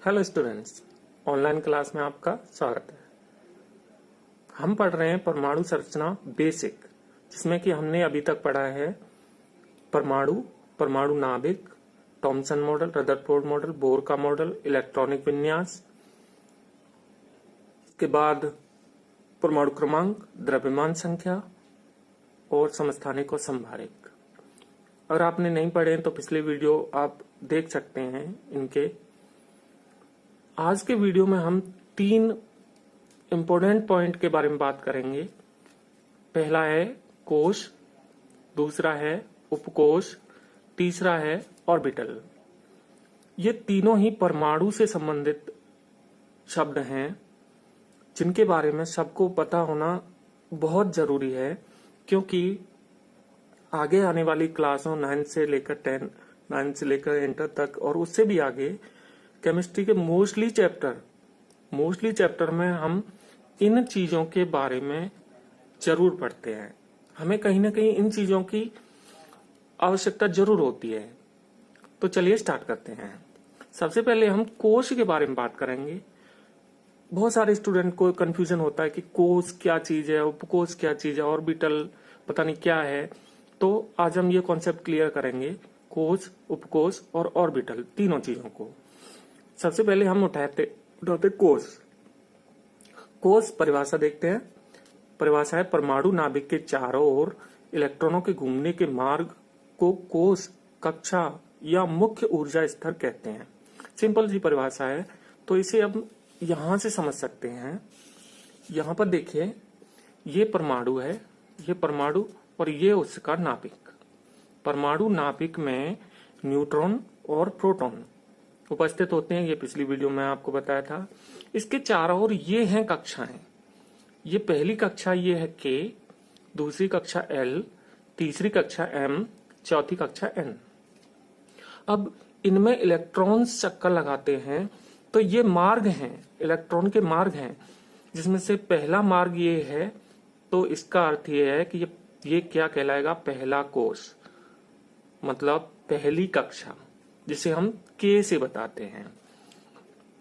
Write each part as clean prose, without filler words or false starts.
Hello students, online class में आपका स्वागत है। हम पढ़ रहे हैं परमाणु संरचना बेसिक, जिसमें कि हमने अभी तक पढ़ा है परमाणु, परमाणु नाभिक, Thompson model, Rutherford model, bore का मॉडल, इलेक्ट्रॉनिक विन्यास, के बाद परमाणु क्रमांक, द्रव्यमान संख्या और समस्थानिक और संभारिक। अगर आपने नहीं पढ़े हैं तो पिछले वीडियो आप देख सकते हैं इनके। आज के वीडियो में हम 3 इंपॉर्टेंट पॉइंट के बारे में बात करेंगे। पहला है कोश, दूसरा है उपकोश, तीसरा है ऑर्बिटल। ये तीनों ही परमाणु से संबंधित शब्द हैं, जिनके बारे में सबको पता होना बहुत जरूरी है, क्योंकि आगे आने वाली क्लासों 9 से लेकर इंटर तक और उससे भी आगे केमिस्ट्री के मोस्टली चैप्टर में हम इन चीजों के बारे में जरूर पढ़ते हैं। हमें कहीं ना कहीं इन चीजों की आवश्यकता जरूर होती है। तो चलिए स्टार्ट करते हैं। सबसे पहले हम कोश के बारे में बात करेंगे। बहुत सारे स्टूडेंट को कंफ्यूजन होता है कि कोश क्या चीज है, उपकोश क्या चीज है, ऑर्बिटल पता नहीं क्या है। तो आज हम ये कॉन्सेप्ट क्लियर करेंगे, कोश, उपकोश और ऑर्बिटल, तीनों चीजों को। सबसे पहले हम उठाते कोश। कोश परिभाषा देखते हैं। परिभाषा है परमाणु नाभिक के चारों ओर इलेक्ट्रॉनों के घूमने के मार्ग को कोश, कक्षा या मुख्य ऊर्जा स्तर कहते हैं। सिंपल सी परिभाषा है, तो इसे अब यहां से समझ सकते हैं। यहां पर देखिए, ये परमाणु है, ये परमाणु और ये उसका नाभिक। परमाणु नाभिक में न्यूट्रॉन और प्रोटॉन उपस्थित होते हैं। ये पिछली वीडियो में आपको बताया था। इसके चारों ओर ये हैं कक्षाएं। ये पहली कक्षा ये है K, दूसरी कक्षा L, तीसरी कक्षा M, चौथी कक्षा N। अब इनमें इलेक्ट्रॉन्स चक्कर लगाते हैं, तो ये मार्ग हैं, इलेक्ट्रॉन के मार्ग हैं, जिसमें से पहला मार्ग ये है। तो इसका अर्थ ये है कि ये क्या कहलाएगा, पहला कोश, मतलब पहली कक्षा, जिसे हम K से बताते हैं।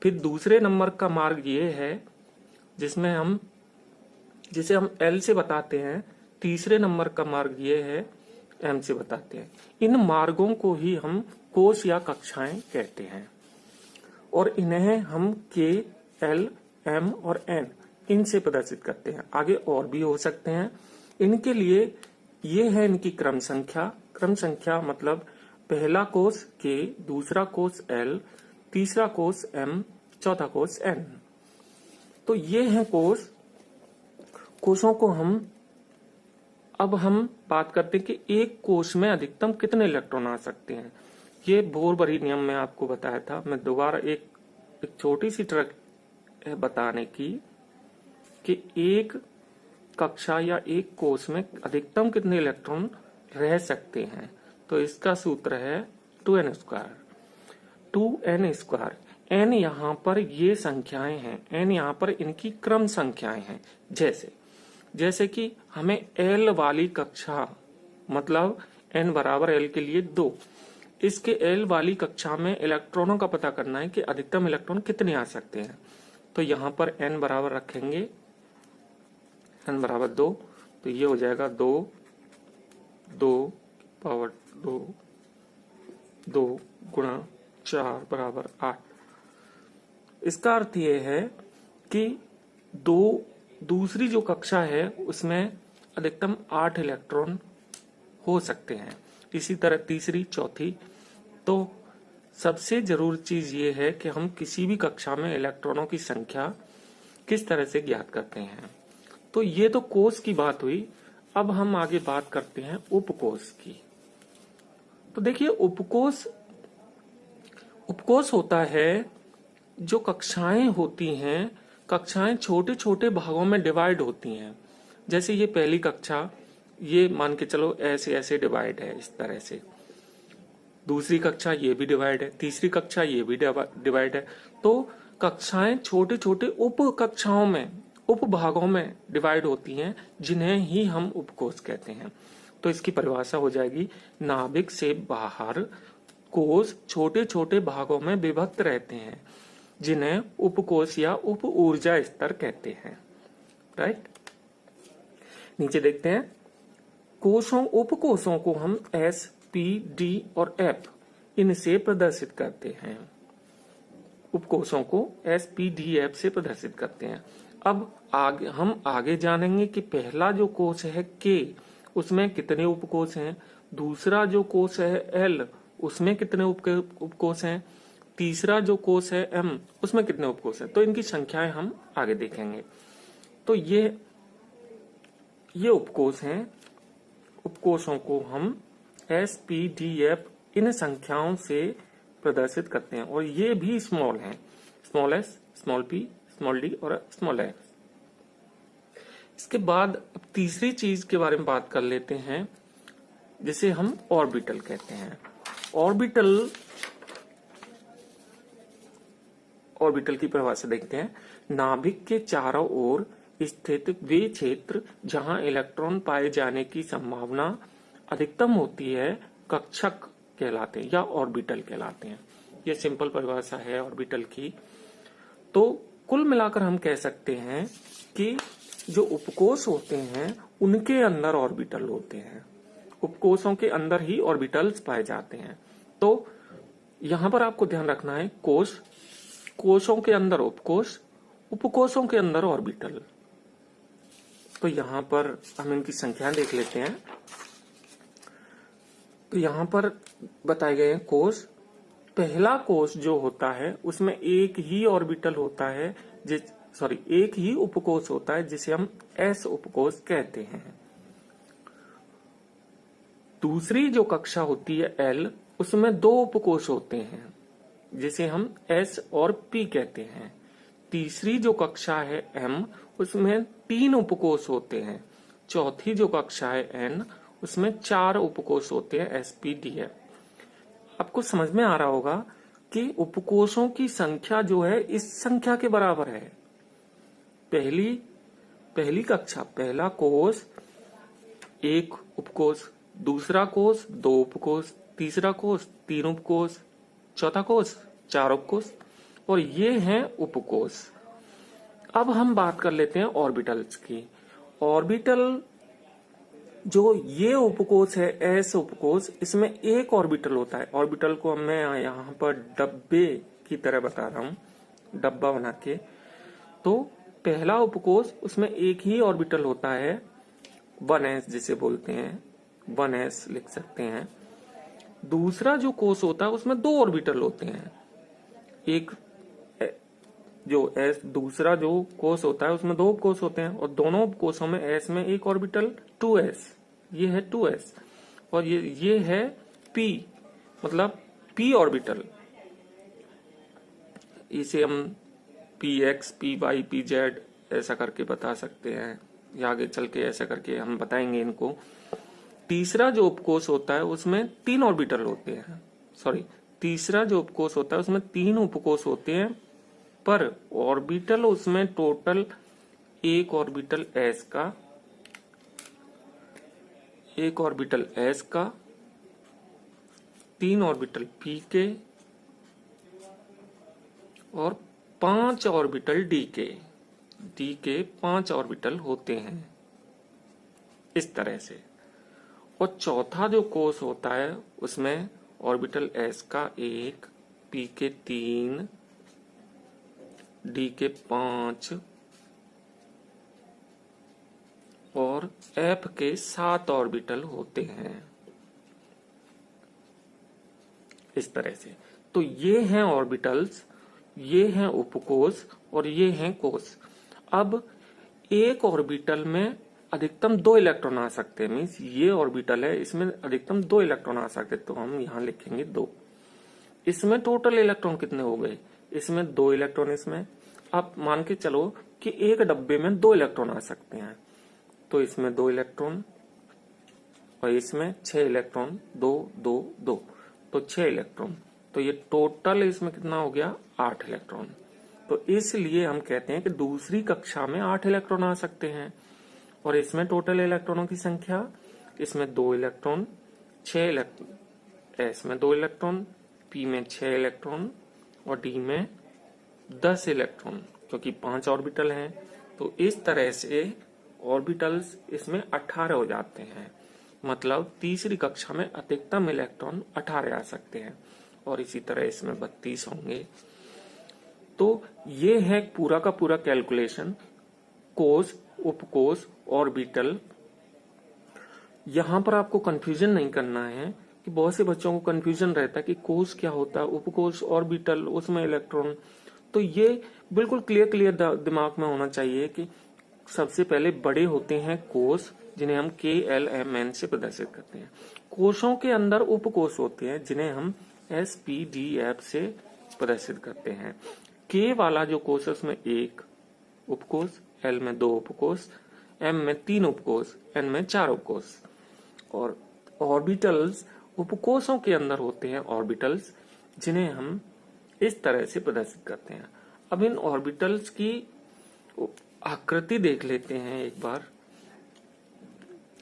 फिर दूसरे नंबर का मार्ग ये है जिसे हम L से बताते हैं। तीसरे नंबर का मार्ग ये है M से बताते हैं। इन मार्गों को ही हम कोश या कक्षाएं कहते हैं और इन्हें हम K, L, M और N इनसे प्रदर्शित करते हैं। आगे और भी हो सकते हैं। इनके लिए ये है इनकी क्रम संख्या। क्रम संख्या मतलब पहला कोश K, दूसरा कोश L, तीसरा कोश M, चौथा कोश N। तो ये हैं कोश। कोशों को अब हम बात करते हैं कि एक कोश में अधिकतम कितने इलेक्ट्रॉन आ सकते हैं। ये बोर-बरी नियम में आपको बताया था। मैं दोबारा एक छोटी सी ट्रिक है बताने की कि एक कक्षा या एक कोश में अधिकतम कितने इलेक्ट्रॉन रह सकते हैं। तो इसका सूत्र है 2n square. 2n square. n यहाँ पर ये संख्याएं हैं, n यहाँ पर इनकी क्रम संख्याएं हैं। जैसे कि हमें L वाली कक्षा, मतलब n बराबर L के लिए 2, इसके L वाली कक्षा में इलेक्ट्रॉनों का पता करना है कि अधिकतम इलेक्ट्रॉन कितने आ सकते हैं। तो यहाँ पर n बराबर रखेंगे, n बराबर 2, तो ये हो जाएगा 2 पावर 2 गुणा 4 बराबर 8। इसका अर्थ ये है कि दूसरी जो कक्षा है उसमें अधिकतम 8 इलेक्ट्रॉन हो सकते हैं। इसी तरह तीसरी, चौथी। तो सबसे जरूरी चीज ये है कि हम किसी भी कक्षा में इलेक्ट्रॉनों की संख्या किस तरह से ज्ञात करते हैं। तो ये तो कोश की बात हुई। अब हम आगे बात करते हैं उपकोश की। तो देखिए, उपकोश होता है जो कक्षाएं होती हैं। कक्षाएं छोटे छोटे भागों में डिवाइड होती हैं। जैसे ये पहली कक्षा, ये मान के चलो ऐसे डिवाइड है, इस तरह से। दूसरी कक्षा ये भी डिवाइड है, तीसरी कक्षा ये भी डिवाइड है। तो कक्षाएं छोटे छोटे उप कक्षाओं में, उप भागों में डिवाइड होती हैं, जिन्हें ही हम उपकोश कहते हैं। तो इसकी परिभाषा हो जाएगी, नाभिक से बाहर कोश छोटे छोटे भागों में विभक्त रहते हैं। जिन्हें उपकोष या उप ऊर्जा स्तर कहते हैं। राइट, नीचे देखते हैं उपकोषों को हम एस, पी, डी और एफ इनसे प्रदर्शित करते हैं। उपकोषों को एस, पी, डी, एफ से प्रदर्शित करते हैं। अब हम आगे जानेंगे कि पहला जो कोष है के, उसमें कितने उपकोष हैं, दूसरा जो कोष है एल, उसमें कितने उपकोष हैं, तीसरा जो कोष है एम, उसमें कितने उपकोष हैं। तो इनकी संख्याएं हम आगे देखेंगे। तो ये उपकोष हैं। उपकोषों को हम एस, पी, डी, एफ इन संख्याओं से प्रदर्शित करते हैं और ये भी स्मॉल हैं, small S, small P, small D और स्मॉल एफ। इसके बाद अब तीसरी चीज के बारे में बात कर लेते हैं, जिसे हम ऑर्बिटल कहते हैं। ऑर्बिटल की परिभाषा देखते हैं। नाभिक के चारों ओर स्थित वे क्षेत्र जहां इलेक्ट्रॉन पाए जाने की संभावना अधिकतम होती है कक्षक कहलाते हैं या ऑर्बिटल कहलाते हैं। ये सिंपल परिभाषा है ऑर्बिटल की। तो कुल मिलाकर हम कह सकते हैं कि जो उपकोष होते हैं उनके अंदर ऑर्बिटल होते हैं। उपकोषों के अंदर ही ऑर्बिटल्स पाए जाते हैं। तो यहां पर आपको ध्यान रखना है कोषों के अंदर उपकोष, उपकोषों के अंदर ऑर्बिटल। तो यहां पर हम इनकी संख्या देख लेते हैं। तो यहां पर बताए गए हैं कोष। पहला कोष जो होता है उसमें एक ही ऑर्बिटल होता है, एक ही उपकोष होता है जिसे हम एस उपकोष कहते हैं। दूसरी जो कक्षा होती है एल, उसमें दो उपकोष होते हैं जिसे हम एस और पी कहते हैं। तीसरी जो कक्षा है एम, उसमें 3 उपकोष होते हैं। चौथी जो कक्षा है एन, उसमें 4 उपकोष होते हैं एस, पी, डी, एफ। आपको समझ में आ रहा होगा कि उपकोषों की संख्या जो है इस संख्या के बराबर है। पहली कक्षा, पहला कोष 1 उपकोष, दूसरा कोष 2 उपकोष, तीसरा कोष 3 उपकोष, चौथा कोष 4 उपकोष, और ये हैं उपकोष। अब हम बात कर लेते हैं ऑर्बिटल्स की। ऑर्बिटल जो ये उपकोष है एस उपकोष, इसमें एक ऑर्बिटल होता है। ऑर्बिटल को मैं यहाँ पर डब्बे की तरह बता रहा हूँ, डब्बा बना के। तो पहला उपकोष, उसमें एक ही ऑर्बिटल होता है, 1s जिसे बोलते हैं, 1s लिख सकते हैं। दूसरा जो कोष होता है उसमें 2 ऑर्बिटल होते हैं। एक जो एस, दूसरा जो कोष होता है उसमें 2 कोष होते हैं और दोनों कोषों में एस में एक ऑर्बिटल 2s, ये है 2s, और ये है p, मतलब p ऑर्बिटल। इसे हम px, py, pz ऐसा करके बता सकते हैं, या आगे चल के ऐसा करके हम बताएंगे इनको। तीसरा जो उपकोष होता है उसमें 3 ऑर्बिटल होते हैं, तीसरा जो उपकोष होता है उसमें 3 उपकोष होते हैं, पर ऑर्बिटल उसमें टोटल एक ऑर्बिटल s का, 3 ऑर्बिटल p के और 5 ऑर्बिटल d के 5 ऑर्बिटल होते हैं इस तरह से। और चौथा जो कोष होता है उसमें ऑर्बिटल s का 1, p के 3, d के 5 और f के 7 ऑर्बिटल होते हैं इस तरह से। तो ये हैं ऑर्बिटल्स, ये हैं उपकोष और ये हैं कोष। अब एक ऑर्बिटल में अधिकतम 2 इलेक्ट्रॉन आ सकते हैं, मीन्स ये ऑर्बिटल है, इसमें अधिकतम 2 इलेक्ट्रॉन आ सकते हैं, तो हम यहां लिखेंगे 2। इसमें टोटल इलेक्ट्रॉन कितने हो गए, इसमें 2 इलेक्ट्रॉन। इसमें आप मान के चलो कि एक डब्बे में 2 इलेक्ट्रॉन आ सकते हैं, तो इसमें 2 इलेक्ट्रॉन और इसमें 6 इलेक्ट्रॉन, 2 2 2, तो 6 इलेक्ट्रॉन। तो ये टोटल इसमें कितना हो गया, 8 इलेक्ट्रॉन। तो इसलिए हम कहते हैं कि दूसरी कक्षा में 8 इलेक्ट्रॉन आ सकते हैं। और इसमें टोटल इलेक्ट्रॉनों की संख्या, इसमें 2 इलेक्ट्रॉन, 6 इलेक्ट्रॉन, एस में 2 इलेक्ट्रॉन, पी में 6 इलेक्ट्रॉन और डी में 10 इलेक्ट्रॉन, क्योंकि 5 ऑर्बिटल हैं तो इस तरह से ऑर्बिटल्स इसमें 18 हो जाते हैं। मतलब तीसरी कक्षा में अधिकतम इलेक्ट्रॉन 18 आ सकते हैं और इसी तरह इसमें 32 होंगे। तो ये है पूरा का पूरा कैलकुलेशन, कोष, उपकोष, ऑर्बिटल। यहां पर आपको कंफ्यूजन नहीं करना है कि बहुत से बच्चों को कंफ्यूजन रहता है कि कोष क्या होता है, उपकोष, ऑर्बिटल, उसमें इलेक्ट्रॉन। तो ये बिल्कुल क्लियर दिमाग में होना चाहिए कि सबसे पहले बड़े होते हैं कोष, जिन्हें हम KLMN से प्रदर्शित करते हैं। कोषों के अंदर उपकोष होते हैं जिन्हें हम SPDF से प्रदर्शित करते हैं। K वाला जो कोष है उसमें 1 उपकोष, L में 2 उपकोष, M में 3 उपकोष, N में 4 उपकोष। और ऑर्बिटल्स उपकोषों के अंदर होते हैं ऑर्बिटल्स, जिन्हें हम इस तरह से प्रदर्शित करते हैं। अब इन ऑर्बिटल्स की आकृति देख लेते हैं एक बार।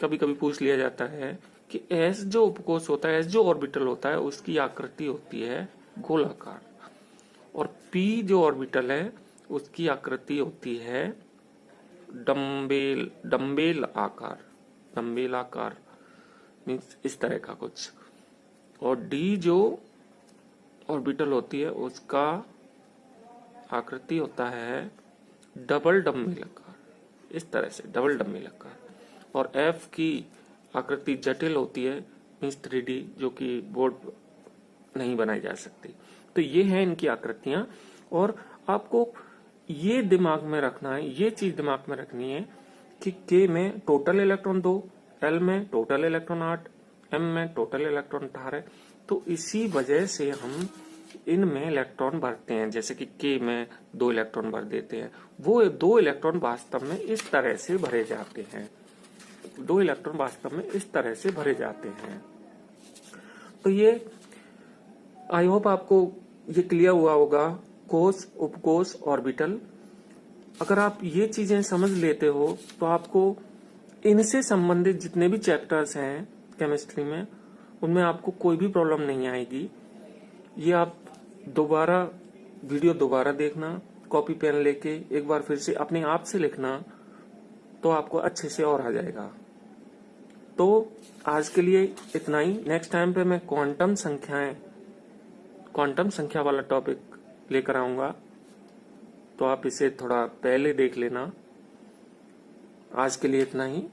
कभी कभी पूछ लिया जाता है कि S जो उपकोष होता है, S जो ऑर्बिटल होता है, उसकी आकृति होती है गोलाकार, और P जो ऑर्बिटल है उसकी आकृति होती है डम्बेल आकार, मीन्स इस तरह का कुछ। और D जो ऑर्बिटल होती है उसका आकृति होता है डबल डम्बेल आकार, इस तरह से डबल डम्बेल आकार। और F की आकृति जटिल होती है, मीन्स 3D, जो कि बोर्ड नहीं बनाई जा सकती। तो ये है इनकी आकृतियां, और आपको ये दिमाग में रखना है, ये चीज दिमाग में रखनी है कि K में टोटल इलेक्ट्रॉन 2, L में टोटल इलेक्ट्रॉन 8, M में टोटल इलेक्ट्रॉन 18। तो इसी वजह से हम इनमें इलेक्ट्रॉन भरते हैं। जैसे कि K में 2 इलेक्ट्रॉन भर देते हैं, वो 2 इलेक्ट्रॉन वास्तव में इस तरह से भरे जाते हैं, 2 इलेक्ट्रॉन वास्तव में इस तरह से भरे जाते हैं। तो ये आई होप आपको ये क्लियर हुआ होगा, कोष, उपकोष, ऑर्बिटल। अगर आप ये चीजें समझ लेते हो तो आपको इनसे संबंधित जितने भी चैप्टर्स हैं केमिस्ट्री में, उनमें आपको कोई भी प्रॉब्लम नहीं आएगी। ये आप वीडियो दोबारा देखना, कॉपी पेन लेके एक बार फिर से अपने आप से लिखना, तो आपको अच्छे से और आ जाएगा। तो आज के लिए इतना ही। नेक्स्ट टाइम पे मैं क्वांटम संख्या वाला टॉपिक लेकर आऊंगा, तो आप इसे थोड़ा पहले देख लेना। आज के लिए इतना ही।